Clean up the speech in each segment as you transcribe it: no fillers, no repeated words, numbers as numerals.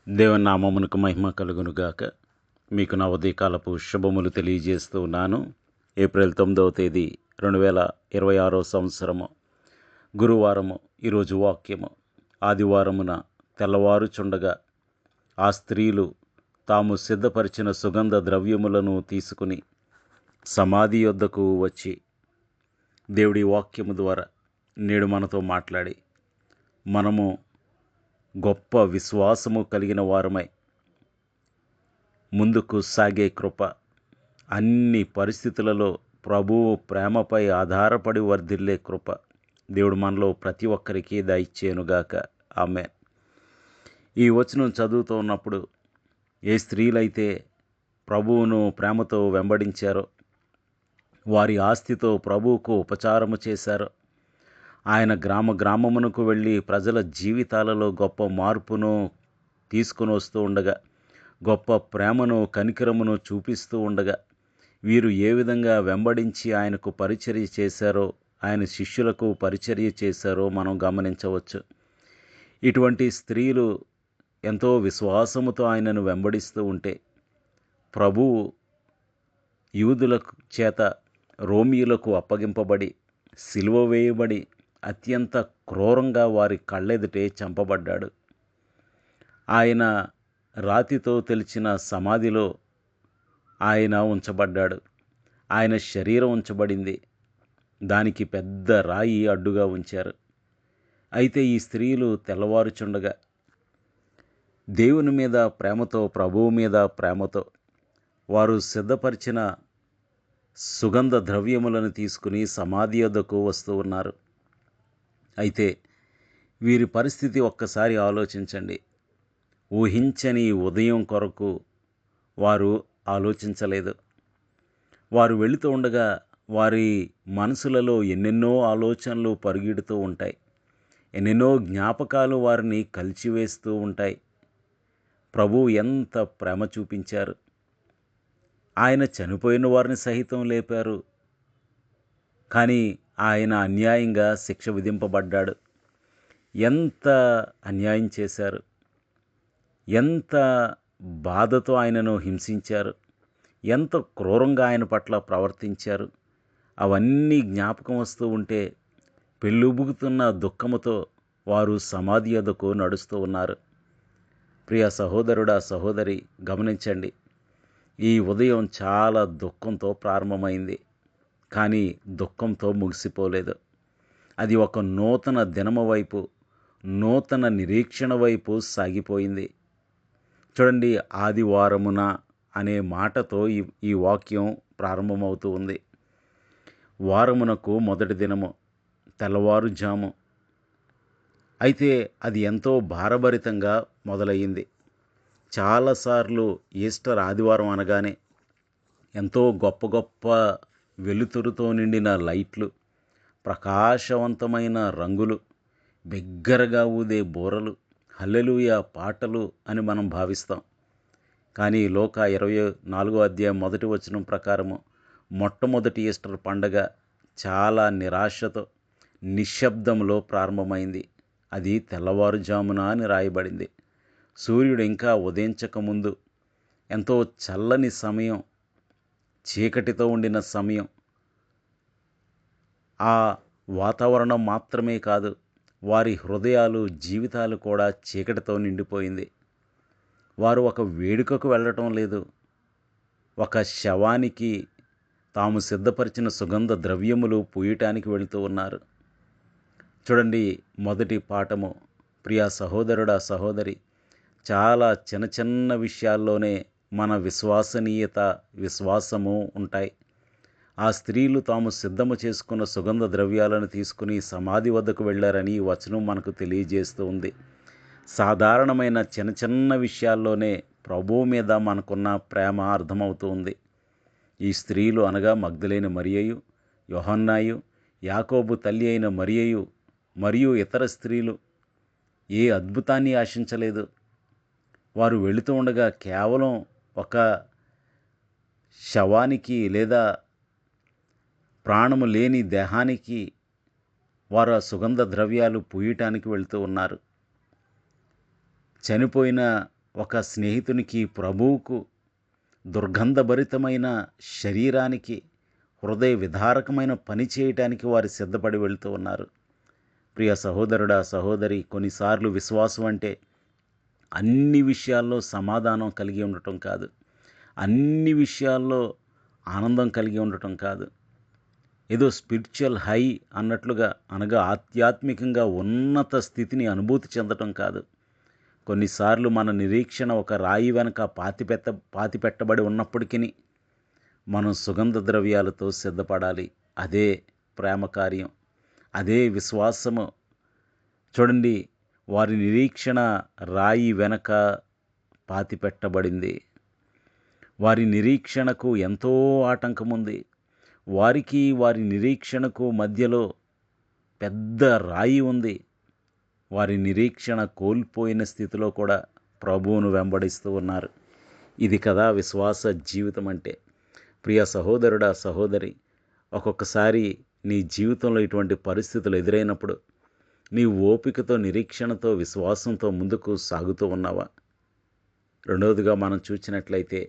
దేవుని నామమునకు మహిమ కలుగునుగాక. మీకు నా ఉదయకాలపు శుభములు తెలియజేస్తూ ఉన్నాను. ఏప్రిల్ 9వ తేదీ 2026 సంవత్సరము గురువారము. ఈరోజు వాక్యము, ఆదివారమున తెల్లవారుచుండగా ఆ స్త్రీలు తాము సిద్ధపరిచిన సుగంధ ద్రవ్యములను తీసుకుని సమాధి యొద్దకు వచ్చి, దేవుడి వాక్యము ద్వారా నేడు మనతో మాట్లాడి, మనము గొప్ప విశ్వాసము కలిగిన వారమై ముందుకు సాగే కృప, అన్ని పరిస్థితులలో ప్రభువు ప్రేమపై ఆధారపడి వర్ధిల్లే కృప దేవుడు మనలో ప్రతి ఒక్కరికి దయచేయునుగాక. ఆమేన్. ఈ వచనం చదువుతూ ఉన్నప్పుడు, ఏ స్త్రీలైతే ప్రభువును ప్రేమతో వెంబడించారో, వారి ఆస్తితో ప్రభువుకు ఉపచారము చేశారో, ఆయన గ్రామమునకు వెళ్ళి ప్రజల జీవితాలలో గొప్ప మార్పును తీసుకుని వస్తూ ఉండగా, గొప్ప ప్రేమను కనికరమును చూపిస్తూ ఉండగా, వీరు ఏ విధంగా వెంబడించి ఆయనకు పరిచర్య చేశారో, ఆయన శిష్యులకు పరిచర్య చేశారో మనం గమనించవచ్చు. ఇటువంటి స్త్రీలు ఎంతో విశ్వాసముతో ఆయనను వెంబడిస్తూ ఉంటే, ప్రభువు యూదులకు చేత రోమియులకు అప్పగింపబడి సిలువ వేయబడి అత్యంత క్రూరంగా వారి కళ్ళెదుటే చంపబడ్డాడు. ఆయన రాతితో తెలిచిన సమాధిలో ఆయన ఉంచబడ్డాడు. ఆయన శరీరం ఉంచబడింది. దానికి పెద్ద రాయి అడ్డుగా ఉంచారు. అయితే ఈ స్త్రీలు తెల్లవారుచుండగా దేవుని మీద ప్రేమతో, ప్రభువు మీద ప్రేమతో వారు సిద్ధపరిచిన సుగంధ ద్రవ్యములను తీసుకుని సమాధి యొద్దకు వస్తూ ఉన్నారు. అయితే వీరి పరిస్థితి ఒక్కసారి ఆలోచించండి. ఊహించని ఉదయం కొరకు వారు ఆలోచించలేదు. వారు వెళుతూ ఉండగా వారి మనసులలో ఎన్నెన్నో ఆలోచనలు పరుగెడుతూ ఉంటాయి. ఎన్నెన్నో జ్ఞాపకాలు వారిని కలిచివేస్తూ ఉంటాయి. ప్రభువు ఎంత ప్రేమ చూపించారు. ఆయన చనిపోయిన వారిని సహితం లేపారు. కానీ ఆయన అన్యాయంగా శిక్ష విధింపబడ్డాడు. ఎంత అన్యాయం చేశారు, ఎంత బాధతో ఆయనను హింసించారు, ఎంత క్రూరంగా ఆయన పట్ల ప్రవర్తించారు. అవన్నీ జ్ఞాపకం వస్తూ ఉంటే పెళ్ళుబుకుతున్న దుఃఖముతో వారు సమాధి యొద్దకు నడుస్తూ ఉన్నారు. ప్రియ సహోదరుడా, సహోదరి, గమనించండి. ఈ ఉదయం చాలా దుఃఖంతో ప్రారంభమైంది. కానీ దుఃఖంతో ముగిసిపోలేదు. అది ఒక నూతన దినము వైపు, నూతన నిరీక్షణ వైపు సాగిపోయింది. చూడండి, ఆదివారమున అనే మాటతో ఈ వాక్యం ప్రారంభమవుతూ ఉంది. వారమునకు మొదటి దినము, తెల్లవారుజాము. అయితే అది ఎంతో భారభరితంగా మొదలయ్యింది. చాలాసార్లు ఈస్టర్ ఆదివారం అనగానే ఎంతో గొప్ప గొప్ప వెలుతురుతో నిండిన లైట్లు, ప్రకాశవంతమైన రంగులు, బిగ్గరగా ఊదే బూరలు, హల్లెలూయా పాటలు అని మనం భావిస్తాం. కానీ లూకా 24వ అధ్యాయం 1వ వచనం ప్రకారము మొట్టమొదటి ఈస్టర్ పండగ చాలా నిరాశతో, నిశ్శబ్దంలో ప్రారంభమైంది. అది తెల్లవారుజామున అని రాయబడింది. సూర్యుడు ఇంకా ఉదయించకముందు, ఎంతో చల్లని సమయం, చీకటితో ఉండిన సమయం. ఆ వాతావరణం మాత్రమే కాదు, వారి హృదయాలు, జీవితాలు కూడా చీకటితో నిండిపోయింది. వారు ఒక వేడుకకు వెళ్ళటం లేదు, ఒక శవానికి తాము సిద్ధపరిచిన సుగంధ ద్రవ్యములు పూయటానికి వెళుతూ ఉన్నారు. చూడండి, మొదటి పాఠము. ప్రియా సహోదరుడా, సహోదరి, చాలా చిన్న చిన్న విషయాల్లోనే మన విశ్వసనీయత, విశ్వాసము ఉంటాయి. ఆ స్త్రీలు తాము సిద్ధము చేసుకున్న సుగంధ ద్రవ్యాలను తీసుకుని సమాధి వద్దకు వెళ్ళారని ఈ వచనం మనకు తెలియజేస్తూ ఉంది. సాధారణమైన చిన్న చిన్న విషయాల్లోనే ప్రభువు మీద మనకున్న ప్రేమ అర్థమవుతూ ఉంది. ఈ స్త్రీలు అనగా మగ్దలేని మరియయు, యోహన్నాయు, యాకోబు తల్లి అయిన మరియయు మరియు ఇతర స్త్రీలు ఏ అద్భుతాన్ని ఆశించలేదు. వారు వెళుతూ ఉండగా కేవలం ఒక శవానికి లేదా ప్రాణము లేని దేహానికి వారు ఆ సుగంధ ద్రవ్యాలు పూయటానికి వెళుతూ ఉన్నారు. చనిపోయిన ఒక స్నేహితునికి, ప్రభువుకు, దుర్గంధభరితమైన శరీరానికి, హృదయ విదారకమైన పని చేయటానికి వారు సిద్ధపడి వెళ్తూ ఉన్నారు. ప్రియ సహోదరుడా, సహోదరి, కొన్నిసార్లు విశ్వాసం అంటే అన్ని విషయాల్లో సమాధానం కలిగి ఉండటం కాదు. అన్ని విషయాల్లో ఆనందం కలిగి ఉండటం కాదు. ఏదో స్పిరిచువల్ హై అన్నట్లుగా, అనగా ఆధ్యాత్మికంగా ఉన్నత స్థితిని అనుభూతి చెందటం కాదు. కొన్నిసార్లు మన నిరీక్షణ ఒక రాయి వెనక పాతిపెట్టబడి ఉన్నప్పటికీ మనం సుగంధ ద్రవ్యాలతో సిద్ధపడాలి. అదే ప్రేమ కార్యం, అదే విశ్వాసము. చూడండి, వారి నిరీక్షణ రాయి వెనక పాతిపెట్టబడింది. వారి నిరీక్షణకు ఎంతో ఆటంకం ఉంది. వారి నిరీక్షణకు మధ్యలో పెద్ద రాయి ఉంది. వారి నిరీక్షణ కోల్పోయిన స్థితిలో కూడా ప్రభువును వెంబడిస్తూ ఉన్నారు. ఇది కదా విశ్వాస జీవితం అంటే. ప్రియ సహోదరుడా, సహోదరి, ఒక్కొక్కసారి నీ జీవితంలో ఇటువంటి పరిస్థితులు ఎదురైనప్పుడు నీవు ఓపికతో, నిరీక్షణతో, విశ్వాసంతో ముందుకు సాగుతూ ఉన్నావా? రెండవదిగా మనం చూసినట్లయితే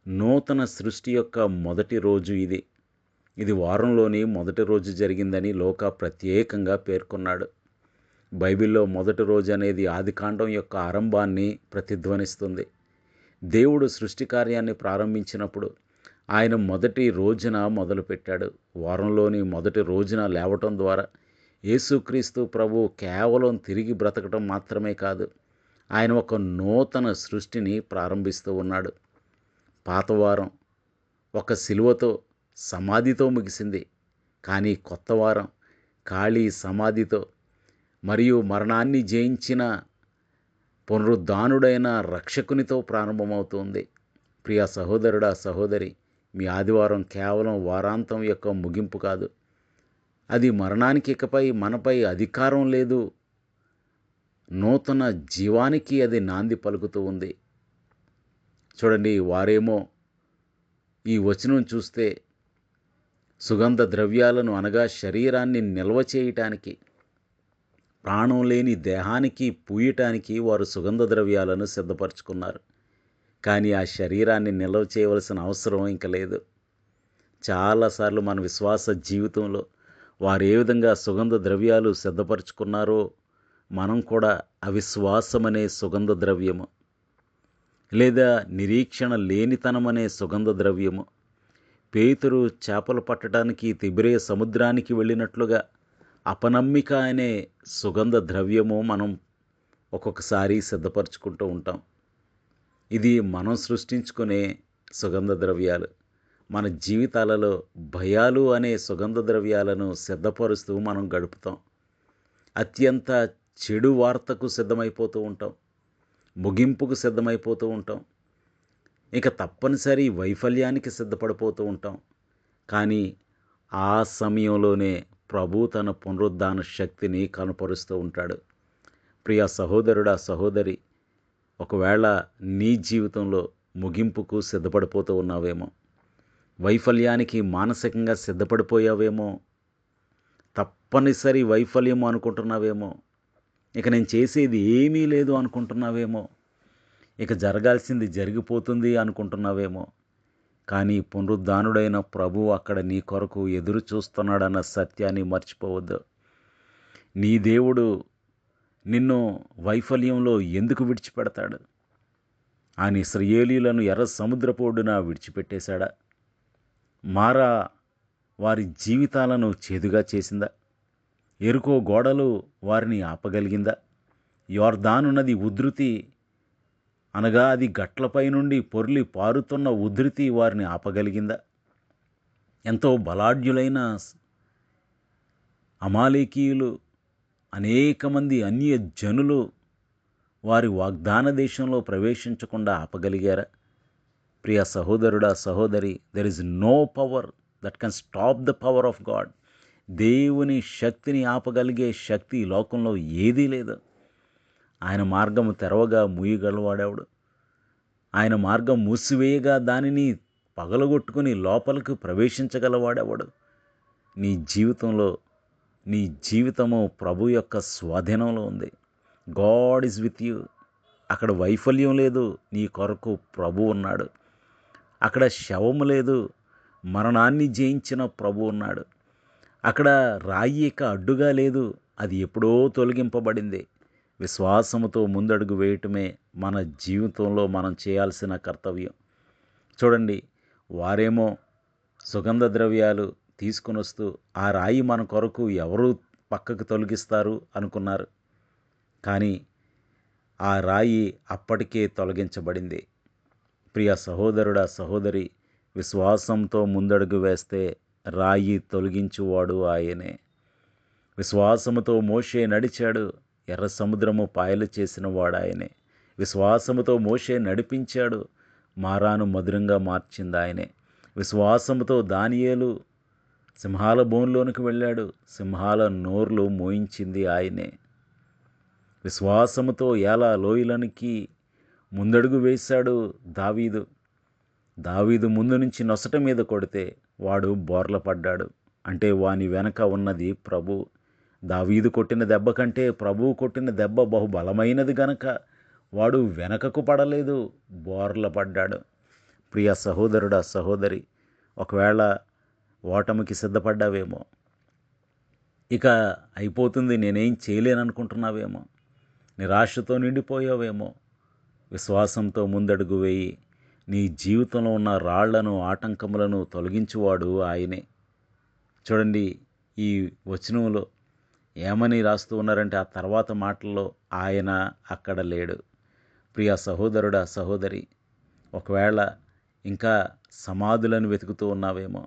నూతన సృష్టి యొక్క మొదటి రోజు ఇది. ఇది వారంలోని మొదటి రోజు జరిగిందని లూకా ప్రత్యేకంగా పేర్కొన్నాడు. బైబిల్లో మొదటి రోజు అనేది ఆదికాండం యొక్క ఆరంభాన్ని ప్రతిధ్వనిస్తుంది. దేవుడు సృష్టి కార్యాన్ని ప్రారంభించినప్పుడు ఆయన మొదటి రోజున మొదలుపెట్టాడు. వారంలోని మొదటి రోజున లేవటం ద్వారా యేసుక్రీస్తు ప్రభువు కేవలం తిరిగి బ్రతకటం మాత్రమే కాదు, ఆయన ఒక నూతన సృష్టిని ప్రారంభిస్తూ ఉన్నాడు. పాతవారం ఒక శిలువతో, సమాధితో ముగిసింది. కానీ కొత్త వారం ఖాళీ సమాధితో మరియు మరణాన్ని జయించిన పునరుద్ధానుడైన రక్షకునితో ప్రారంభమవుతుంది. ప్రియ సహోదరుడా, సహోదరి, మీ ఆదివారం కేవలం వారాంతం యొక్క ముగింపు కాదు. అది మరణానికి ఇకపై మనపై అధికారం లేదు, నూతన జీవానికి అది నాంది పలుకుతూ ఉంది. చూడండి, వారేమో ఈ వచనం చూస్తే సుగంధ ద్రవ్యాలను, అనగా శరీరాన్ని నిల్వ చేయటానికి, ప్రాణం లేని దేహానికి పూయటానికి వారు సుగంధ ద్రవ్యాలను సిద్ధపరచుకున్నారు. కానీ ఆ శరీరాన్ని నిల్వ చేయవలసిన అవసరం ఇంక లేదు. చాలాసార్లు మన విశ్వాస జీవితంలో వారు ఏ విధంగా సుగంధ ద్రవ్యాలు సిద్ధపరచుకున్నారో మనం కూడా అవిశ్వాసమనే సుగంధ ద్రవ్యము, లేదా నిరీక్షణ లేనితనమనే సుగంధ ద్రవ్యము, పేతురు చేపలు పట్టడానికి తిబిరే సముద్రానికి వెళ్ళినట్లుగా అపనమ్మిక అనే సుగంధ ద్రవ్యము మనం ఒక్కొక్కసారి సిద్ధపరచుకుంటూ ఉంటాం. ఇది మనం సృష్టించుకునే సుగంధ ద్రవ్యాలు. మన జీవితాలలో భయాలు అనే సుగంధ ద్రవ్యాలను సిద్ధపరుస్తూ మనం గడుపుతాం. అత్యంత చెడు వార్తకు సిద్ధమైపోతూ ఉంటాం, ముగింపుకు సిద్ధమైపోతూ ఉంటాం, ఇక తప్పనిసరి వైఫల్యానికి సిద్ధపడిపోతూ ఉంటాం. కానీ ఆ సమయంలోనే ప్రభు తన పునరుద్ధాన శక్తిని కనపరుస్తూ ఉంటాడు. ప్రియ సహోదరుడా, సహోదరి, ఒకవేళ నీ జీవితంలో ముగింపుకు సిద్ధపడిపోతూ ఉన్నావేమో, వైఫల్యానికి మానసికంగా సిద్ధపడిపోయావేమో, తప్పనిసరి వైఫల్యం అనుకుంటున్నావేమో, ఇక నేను చేసేది ఏమీ లేదు అనుకుంటున్నావేమో, ఇక జరగాల్సింది జరిగిపోతుంది అనుకుంటున్నావేమో. కానీ పునరుద్ధానుడైన ప్రభువు అక్కడ నీ కొరకు ఎదురు చూస్తున్నాడన్న సత్యాన్ని మర్చిపోవద్దు. నీ దేవుడు నిన్ను వైఫల్యంలో ఎందుకు విడిచిపెడతాడు? ఆయన ఇశ్రాయేలీయులను ఎర్ర సముద్రపు ఒడ్డున విడిచిపెట్టేశాడా? మారా వారి జీవితాలను చేదుగా చేసిందా? ఎరుకో గోడలు వారిని ఆపగలిగిందా? యోర్దాను నది ఉధృతి, అనగా అది గట్లపై నుండి పొర్లి పారుతున్న ఉధృతి వారిని ఆపగలిగిందా? ఎంతో బలాఢ్యులైన అమాలేకీయులు, అనేక మంది అన్య జనులు వారి వాగ్దాన దేశంలో ప్రవేశించకుండా ఆపగలిగారా? ప్రియ సహోదరుడా, సహోదరి, there is no power that can stop the power of God. దేవుని శక్తిని ఆపగలిగే శక్తి ఈ లోకంలో ఏదీ లేదు. ఆయన మార్గము తెరవగా మూయగలవాడెవడు? ఆయన మార్గం మూసివేయగా దానిని పగలగొట్టుకుని లోపలికి ప్రవేశించగలవాడెవడు? నీ జీవితంలో, నీ జీవితము ప్రభు యొక్క స్వాధీనంలో ఉంది. God is with you. అక్కడ వైఫల్యం లేదు, నీ కొరకు ప్రభు ఉన్నాడు. అక్కడ శవము లేదు, మరణాన్ని జయించిన ప్రభు ఉన్నాడు. అక్కడ రాయి ఇక అడ్డుగా లేదు, అది ఎప్పుడో తొలగింపబడింది. విశ్వాసముతో ముందడుగు వేయటమే మన జీవితంలో మనం చేయాల్సిన కర్తవ్యం. చూడండి, వారేమో సుగంధ ద్రవ్యాలు తీసుకుని వస్తూ ఆ రాయి మన కొరకు ఎవరు పక్కకు తొలగిస్తారు అనుకున్నారు. కానీ ఆ రాయి అప్పటికే తొలగించబడింది. ప్రియ సహోదరుడా, సహోదరి, విశ్వాసంతో ముందడుగు వేస్తే రాయి తొలగించువాడు ఆయనే. విశ్వాసముతో మోషే నడిచాడు, ఎర్ర సముద్రము పాయలు చేసిన వాడు ఆయనే. విశ్వాసముతో మోషే నడిపించాడు, మారాను మధురంగా మార్చింది ఆయనే. విశ్వాసముతో దానియేలు సింహాల బోన్లోనికి వెళ్ళాడు, సింహాల నోర్లు మోయించింది ఆయనే. విశ్వాసముతో ఏలా లోయలనికి ముందడుగు వేశాడు దావీదు. దావీదు ముందు నుంచి నొసట మీద కొడితే వాడు బోర్ల పడ్డాడు. అంటే వాని వెనక ఉన్నది ప్రభు. దావీదు కొట్టిన దెబ్బ కంటే ప్రభువు కొట్టిన దెబ్బ బహుబలమైనది గనక వాడు వెనకకు పడలేదు, బోర్ల పడ్డాడు. ప్రియ సహోదరుడా, సహోదరి, ఒకవేళ ఓటమికి సిద్ధపడ్డావేమో, ఇక అయిపోతుంది నేనేం చేయలేననుకుంటున్నావేమో, నిరాశతో నిండిపోయావేమో, విశ్వాసంతో ముందడుగు వేయి. నీ జీవితంలో ఉన్న రాళ్లను, ఆటంకములను తొలగించువాడు ఆయనే. చూడండి, ఈ వచనంలో ఏమని రాస్తూ ఉన్నారంటే ఆ తర్వాత మాటల్లో ఆయన అక్కడ లేడు. ప్రియ సహోదరుడా, సహోదరి, ఒకవేళ ఇంకా సమాధులను వెతుకుతూ ఉన్నావేమో,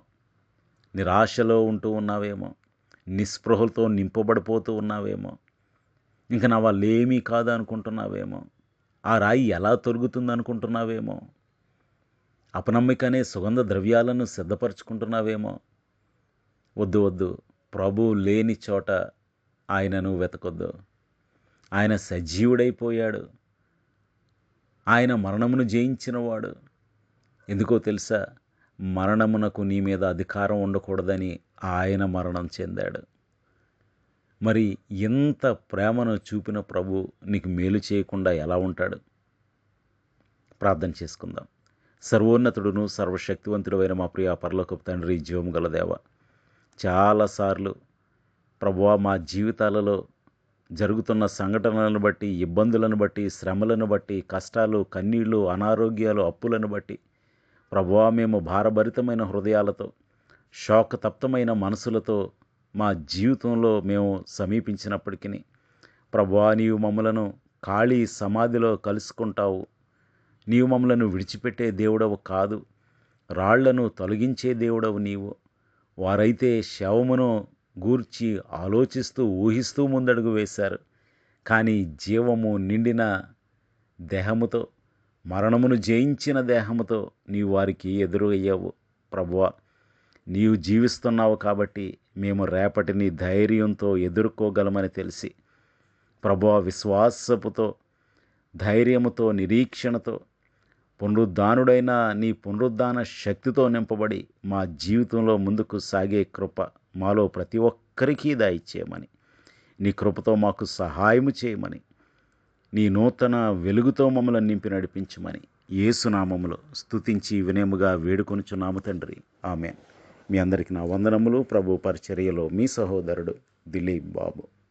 నిరాశలో ఉంటూ ఉన్నావేమో, నిస్పృహలతో నింపబడిపోతూ ఉన్నావేమో, ఇంక నా వల్ల ఏమీ కాదు అనుకుంటున్నావేమో, ఆ రాయి ఎలా తొలుగుతుంది అనుకుంటున్నావేమో, అపనమ్మికనే సుగంధ ద్రవ్యాలను సిద్ధపరచుకుంటున్నావేమో, వద్దు వద్దు. ప్రభు లేని చోట ఆయనను వెతకొద్దు. ఆయన సజీవుడైపోయాడు. ఆయన మరణమును జయించినవాడు. ఎందుకో తెలుసా? మరణమునకు నీ మీద అధికారం ఉండకూడదని ఆయన మరణం చెందాడు. మరి ఇంత ప్రేమను చూపిన ప్రభు నీకు మేలు చేయకుండా ఎలా ఉంటాడు? ప్రార్థన చేసుకుందాం. సర్వోన్నతుడును సర్వశక్తివంతుడు అయిన మా ప్రియ పరలోకపు తండ్రి, జీవము గల దేవ, చాలాసార్లు ప్రభువా మా జీవితాలలో జరుగుతున్న సంఘటనలను బట్టి, ఇబ్బందులను బట్టి, శ్రమలను బట్టి, కష్టాలు, కన్నీళ్లు, అనారోగ్యాలు, అప్పులను బట్టి ప్రభువా మేము భారభరితమైన హృదయాలతో, శోకతప్తమైన మనసులతో మా జీవితంలో మేము సమీపించినప్పటికీ ప్రభువా నీవు మమ్మలను ఖాళీ సమాధిలో కలుసుకుంటావు. నీవు మమ్మలను విడిచిపెట్టే దేవుడవు కాదు, రాళ్లను తొలగించే దేవుడవు నీవు. వారైతే శవమును గూర్చి ఆలోచిస్తూ ఊహిస్తూ ముందడుగు వేశారు. కానీ జీవము నిండిన దేహముతో, మరణమును జయించిన దేహముతో నీవు వారికి ఎదురయ్యావు. ప్రభువా, నీవు జీవిస్తున్నావు కాబట్టి మేము రేపటిని ధైర్యంతో ఎదుర్కోగలమని తెలిసి ప్రభువా విశ్వాసపుతో, ధైర్యముతో, నిరీక్షణతో, పునరుద్ధానుడైన నీ పునరుద్ధాన శక్తితో నింపబడి మా జీవితంలో ముందుకు సాగే కృప మాలో ప్రతి ఒక్కరికి దయచేయమని, నీ కృపతో మాకు సహాయము చేయమని, నీ నూతన వెలుగుతో మమ్మల్ని నింపి నడిపించమని యేసునామములో స్తుతించి వినయముగా వేడుకొనుచున్నాము తండ్రి. ఆమేన్. మీ అందరికీ నా వందనములు. ప్రభు పరిచర్యలో మీ సహోదరుడు దిలీప్ బాబు.